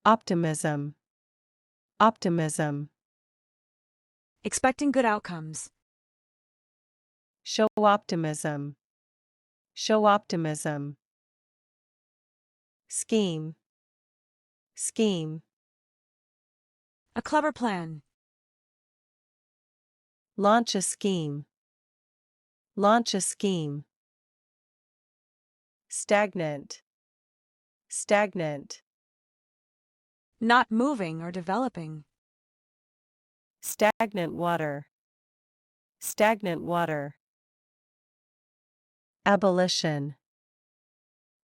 Optimism. Optimism. Expecting good outcomes. Show optimism. Show optimism. Scheme. Scheme. A clever plan. Launch a scheme. Launch a scheme. Stagnant. Stagnant. Not moving or developing. Stagnant water. Stagnant water. Abolition.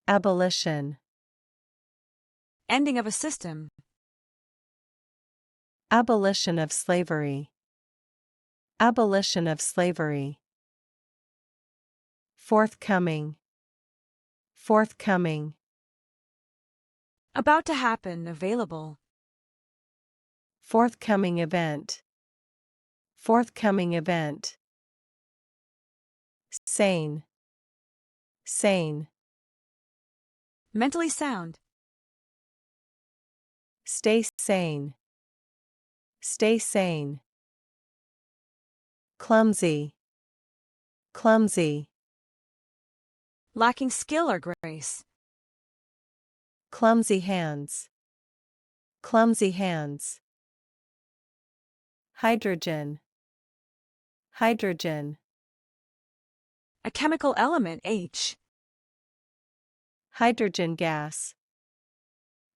Abolition. Ending of a system. Abolition of slavery. Abolition of slavery. Forthcoming. Forthcoming. About to happen, available. Forthcoming event. Forthcoming event. Sane. Sane. Mentally sound. Stay sane. Stay sane. Clumsy. Clumsy. Lacking skill or grace. Clumsy hands. Clumsy hands. Hydrogen. Hydrogen. A chemical element, H. Hydrogen gas.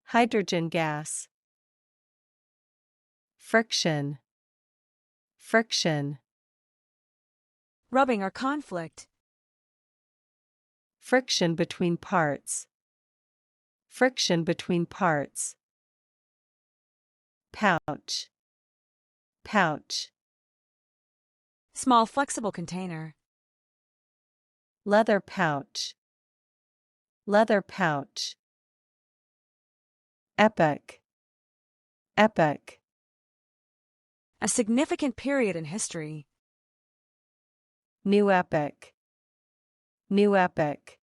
Hydrogen gas. Friction. Friction. Rubbing or conflict. Friction between parts. Friction between parts. Pouch. Pouch. Small flexible container. Leather pouch. Leather pouch. Epoch. Epoch. A significant period in history. New epoch. New epoch.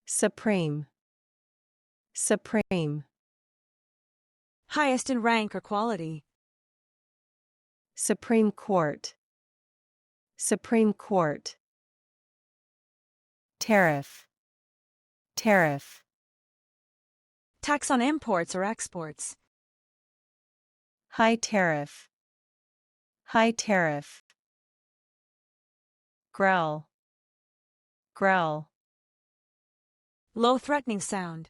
Supreme. Supreme. Highest in rank or quality. Supreme Court. Supreme Court. Tariff. Tariff. Tax on imports or exports. High tariff. High tariff. Growl. Growl. Low threatening sound.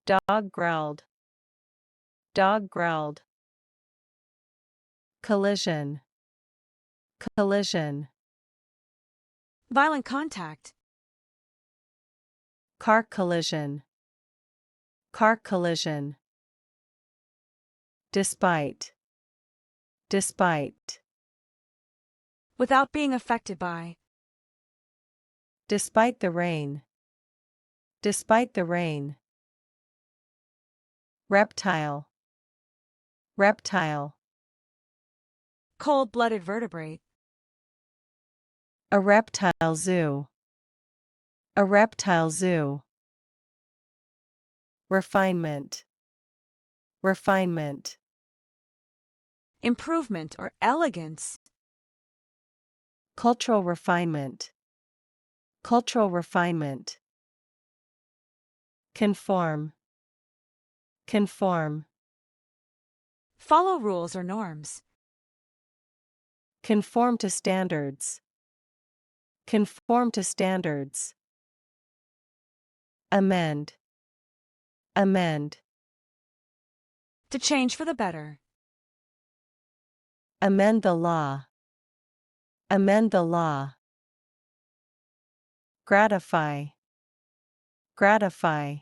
Dog growled. Dog growled. Collision. Collision. Violent contact. Car collision. Car collision. Despite. Despite. Without being affected by. Despite the rain. Despite the rain. Reptile. Reptile. Cold-blooded vertebrate. A reptile zoo. A reptile zoo. Refinement. Refinement. Improvement or elegance. Cultural refinement. Cultural refinement. Conform. Conform. Follow rules or norms. Conform to standards. Conform to standards. Amend. Amend. To change for the better. Amend the law. Amend the law. Gratify. Gratify.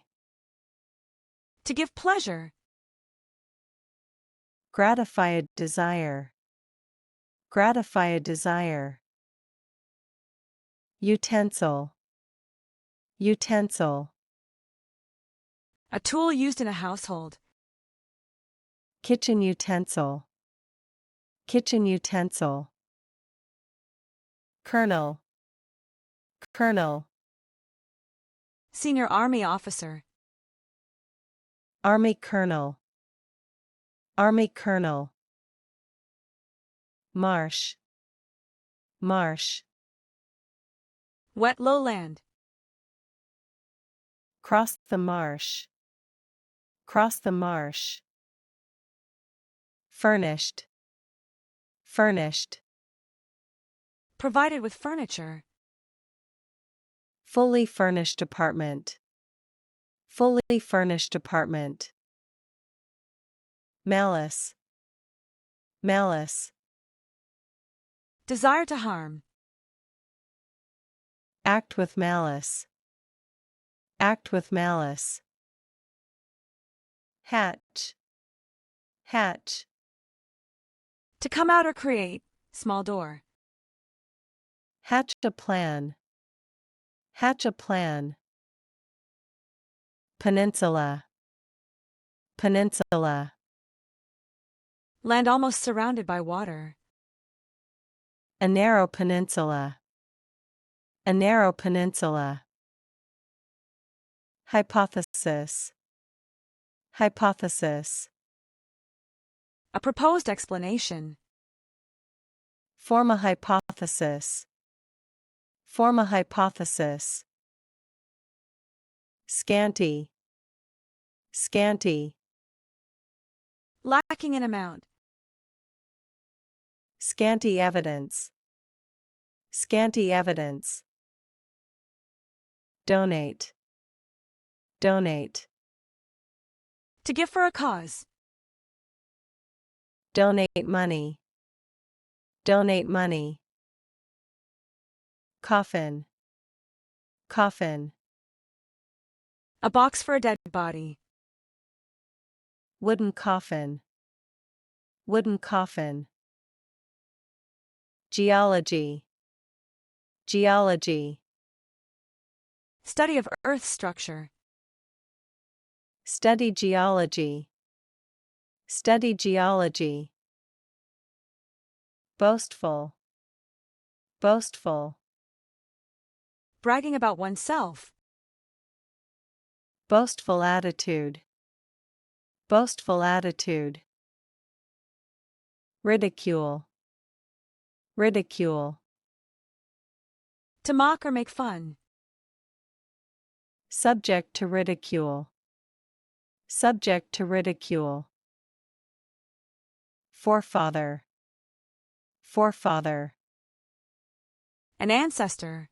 To give pleasure. Gratify a desire. Gratify a desire. Utensil. Utensil. A tool used in a household. Kitchen utensil. Kitchen utensil. Colonel. Colonel. Senior army officer. Army colonel. Army colonel. Marsh. Marsh. Wet lowland. Cross the marsh. Cross the marsh. Furnished. Furnished. Provided with furniture. Fully furnished apartment. Fully furnished apartment. Malice. Malice. Desire to harm. Act with malice. Act with malice. Hatch. Hatch. To come out or create. Small door. Hatch a plan. Hatch a plan. Peninsula. Peninsula. Land almost surrounded by water. A narrow peninsula. A narrow peninsula. Hypothesis. Hypothesis. A proposed explanation. Form a hypothesis. Form a hypothesis. Scanty. Scanty. Lacking in amount. Scanty evidence. Scanty evidence. Donate. Donate. To give for a cause. Donate money. Donate money. Coffin. Coffin. A box for a dead body. Wooden coffin. Wooden coffin. Geology. Geology. Study of earth structure. Study geology. Study geology. Boastful. Boastful. Bragging about oneself. Boastful attitude. Boastful attitude. Ridicule. Ridicule. To mock or make fun. Subject to ridicule. Subject to ridicule. Forefather. Forefather. An ancestor.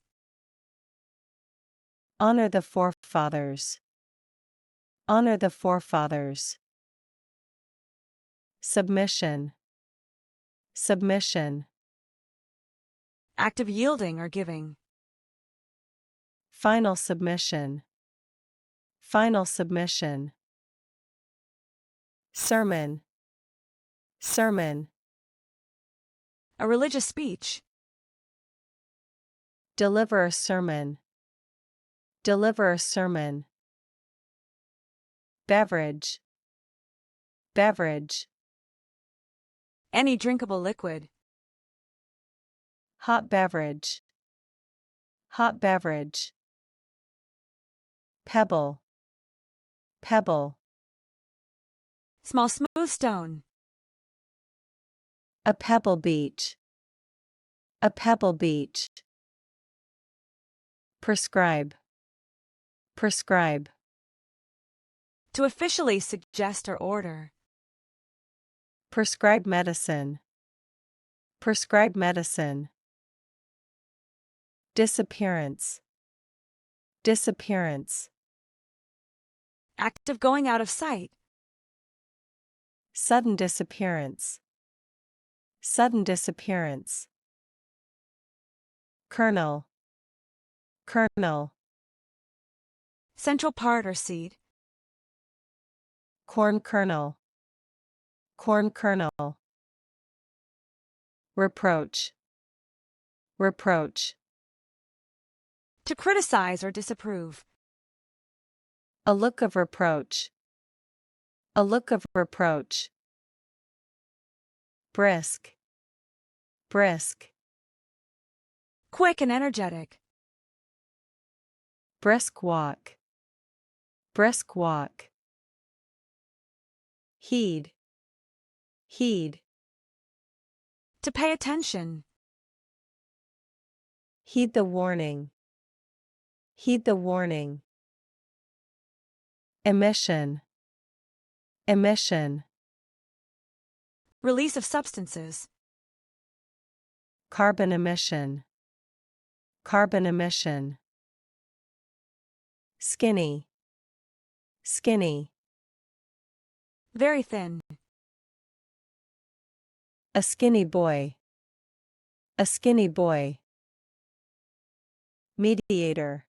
Honor the forefathers. Honor the forefathers. Submission. Submission. Act of yielding or giving. Final submission. Final submission. Sermon. Sermon. A religious speech. Deliver a sermon. Deliver a sermon. Beverage. Beverage. Any drinkable liquid. Hot beverage. Hot beverage. Pebble. Pebble. Small smooth stone. A pebble beach. A pebble beach. Prescribe. Prescribe. To officially suggest or order. Prescribe medicine. Prescribe medicine. Disappearance. Disappearance. Act of going out of sight. Sudden disappearance. Sudden disappearance. Kernel. Kernel. Central part or seed. Corn kernel. Corn kernel. Reproach. Reproach. To criticize or disapprove. A look of reproach. A look of reproach. Brisk. Brisk. Quick and energetic. Brisk walk. Brisk walk. Heed. Heed. To pay attention. Heed the warning. Heed the warning. Emission. Emission. Release of substances. Carbon emission. Carbon emission. Skinny. Skinny. Very thin. A skinny boy. A skinny boy. Mediator.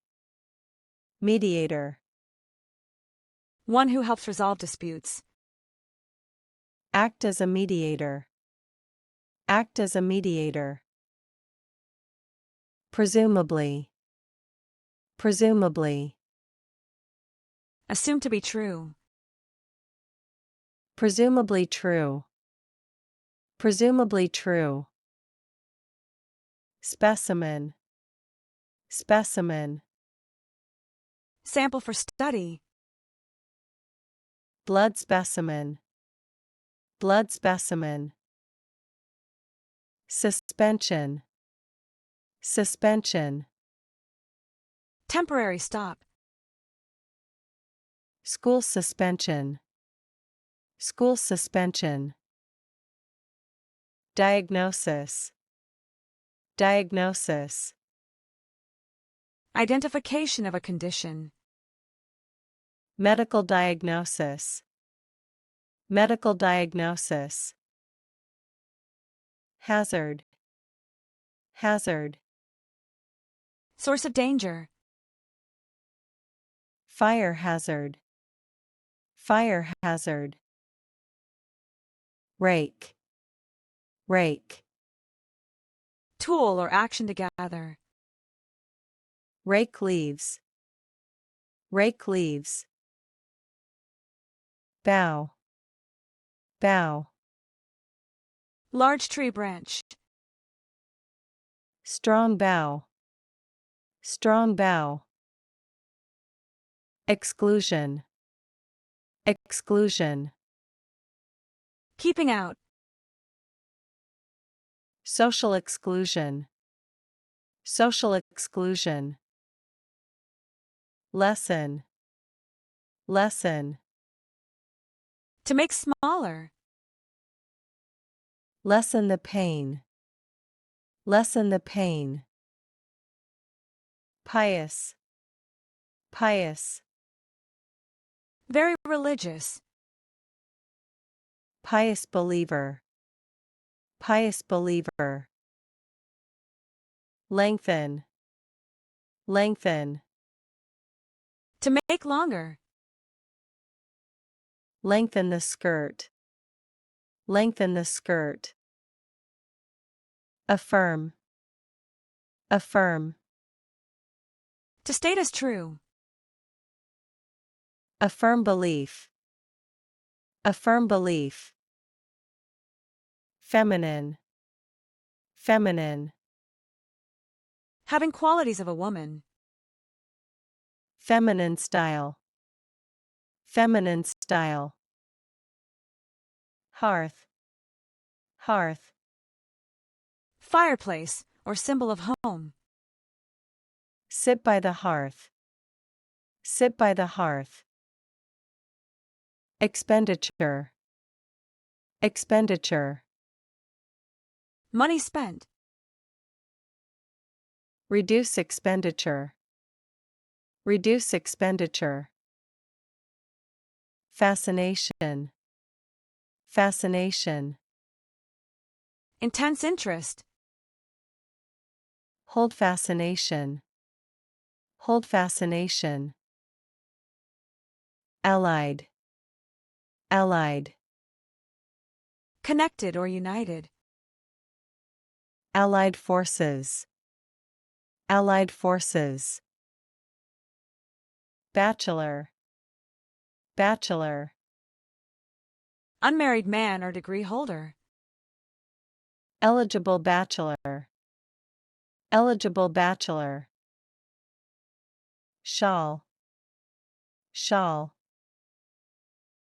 Mediator. One who helps resolve disputes. Act as a mediator. Act as a mediator. Presumably. Presumably. Assumed to be true. Presumably true. Presumably true. Specimen. Specimen. Sample for study. Blood specimen. Blood specimen. Suspension. Suspension. Temporary stop. School suspension. School suspension. Diagnosis. Diagnosis. Identification of a condition. Medical diagnosis. Medical diagnosis. Hazard. Hazard. Source of danger. Fire hazard. Fire hazard. Rake. Rake. Tool or action to gather. Rake leaves. Rake leaves. Bough. Bough. Large tree branch. Strong bough. Strong bough. Exclusion. Exclusion. Keeping out. Social exclusion. Social exclusion. Lesson. Lesson. To make smaller. Lessen the pain. Lessen the pain. Pious. Pious. Very religious. Pious believer. Pious believer. Lengthen. Lengthen. To make longer. Lengthen the skirt. Lengthen the skirt. Affirm. Affirm. To state as true. A firm belief. A firm belief. Feminine. Feminine. Having qualities of a woman. Feminine style. Feminine style. Hearth. Hearth. Fireplace, or symbol of home. Sit by the hearth. Sit by the hearth. Expenditure. Expenditure. Money spent. Reduce expenditure. Reduce expenditure. Fascination. Fascination. Intense interest. Hold fascination. Hold fascination. Allied. Allied. Connected or united. Allied forces. Allied forces. Bachelor. Bachelor. Unmarried man or degree holder. Eligible bachelor. Eligible bachelor. Shawl. Shawl.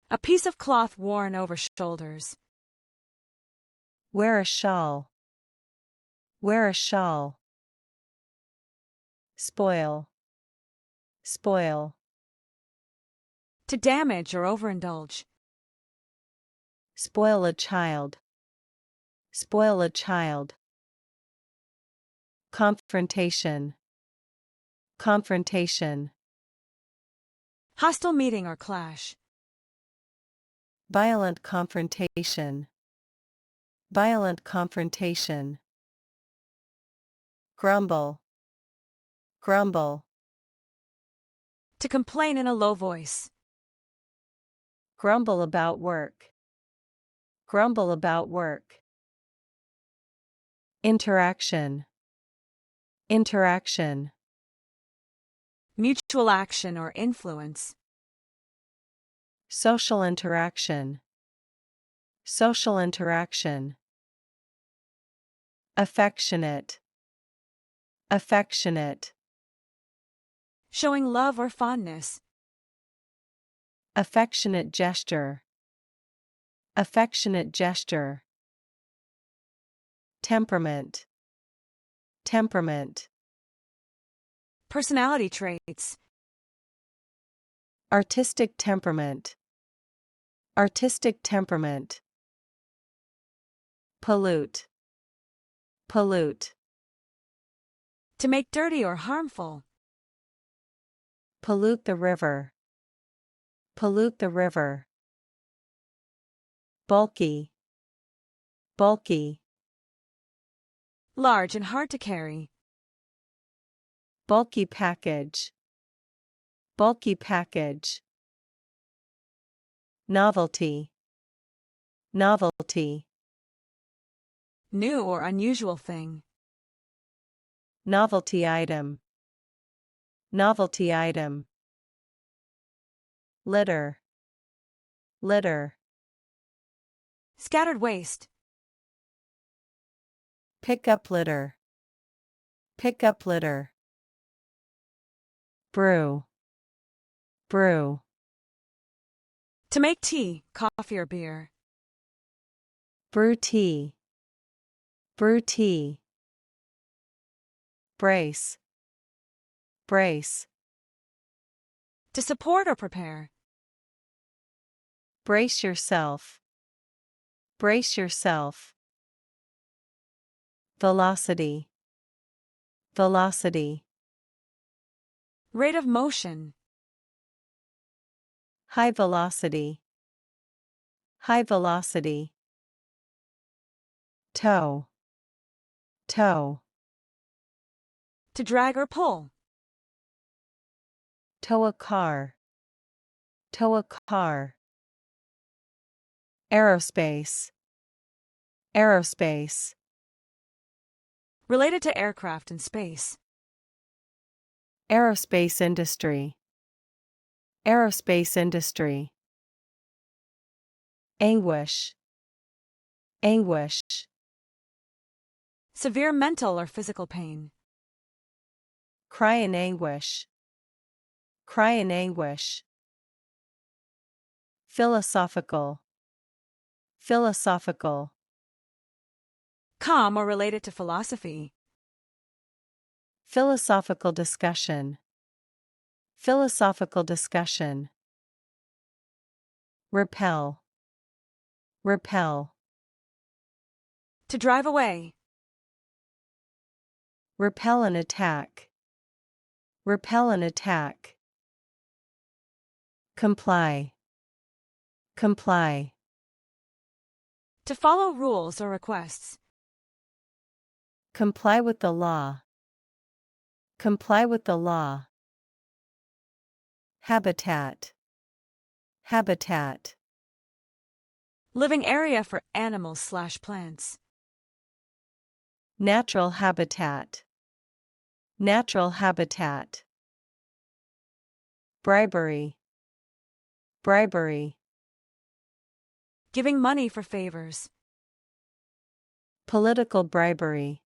A piece of cloth worn over shoulders. Wear a shawl. Wear a shawl. Spoil. Spoil. To damage or overindulge. Spoil a child. Spoil a child. Confrontation. Confrontation. Hostile meeting or clash. Violent confrontation. Violent confrontation. Grumble. Grumble. To complain in a low voice. Grumble about work. Grumble about work. Interaction. Interaction. Mutual action or influence. Social interaction. Social interaction. Affectionate. Affectionate. Showing love or fondness. Affectionate gesture. Affectionate gesture. Temperament. Temperament. Personality traits. Artistic temperament. Artistic temperament. Pollute. Pollute. To make dirty or harmful. Pollute the river. Pollute the river. Bulky. Bulky. Large and hard to carry. Bulky package. Bulky package. Novelty. Novelty. New or unusual thing. Novelty item. Novelty item. Litter. Litter. Scattered waste. Pick up litter. Pick up litter. Brew. Brew. To make tea, coffee or beer. Brew tea. Brew tea. Brace. Brace. To support or prepare. Brace yourself. Brace yourself. Velocity. Velocity. Rate of motion. High velocity. High velocity. Tow. Tow. To drag or pull. Tow a car. Tow a car. Aerospace. Aerospace. Related to aircraft and space. Aerospace industry. Aerospace industry. Anguish. Anguish. Severe mental or physical pain. Cry in anguish. Cry in anguish. Philosophical. Philosophical. Calm or related to philosophy. Philosophical discussion. Philosophical discussion. Repel. Repel. To drive away. Repel an attack. Repel an attack. Comply. Comply. To follow rules or requests. Comply with the law. Comply with the law. Habitat. Habitat. Living area for animals/plants. Natural habitat. Natural habitat. Bribery. Bribery. Giving money for favors. Political bribery.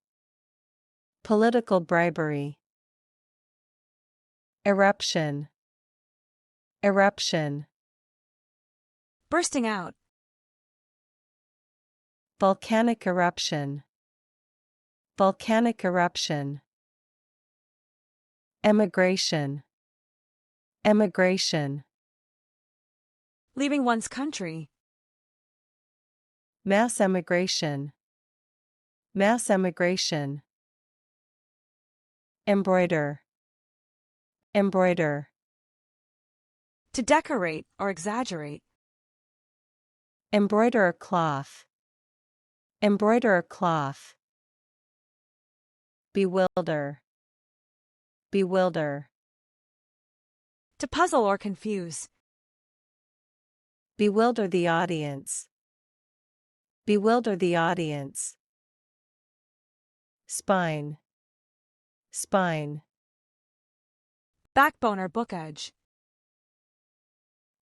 Political bribery. Eruption. Eruption. Bursting out. Volcanic eruption. Volcanic eruption. Emigration. Emigration. Leaving one's country. Mass emigration. Mass emigration. Embroider. Embroider. To decorate or exaggerate. Embroider a cloth. Embroider a cloth. Bewilder. Bewilder. To puzzle or confuse. Bewilder the audience. Bewilder the audience. Spine. Spine. Backbone or book edge.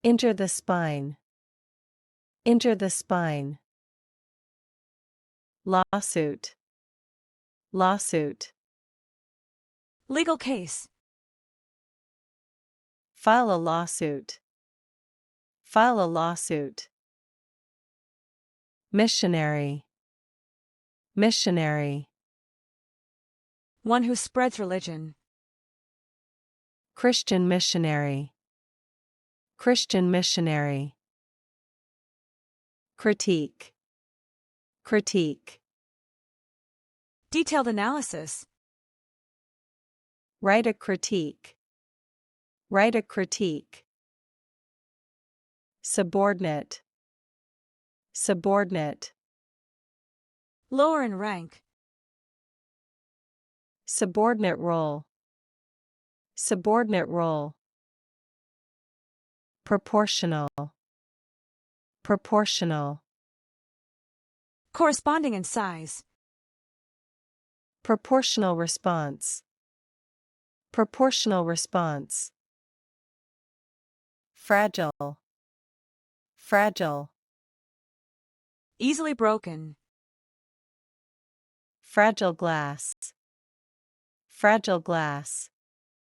Injure the spine. Injure the spine. Lawsuit. Lawsuit. Legal case. File a lawsuit. File a lawsuit. Missionary. Missionary. One who spreads religion. Christian missionary. Christian missionary. Critique. Critique. Detailed analysis. Write a critique. Write a critique. Subordinate. Subordinate. Lower in rank. Subordinate role. Subordinate role. Proportional. Proportional. Corresponding in size. Proportional response. Proportional response. Fragile. Fragile. Easily broken. Fragile glass. Fragile glass.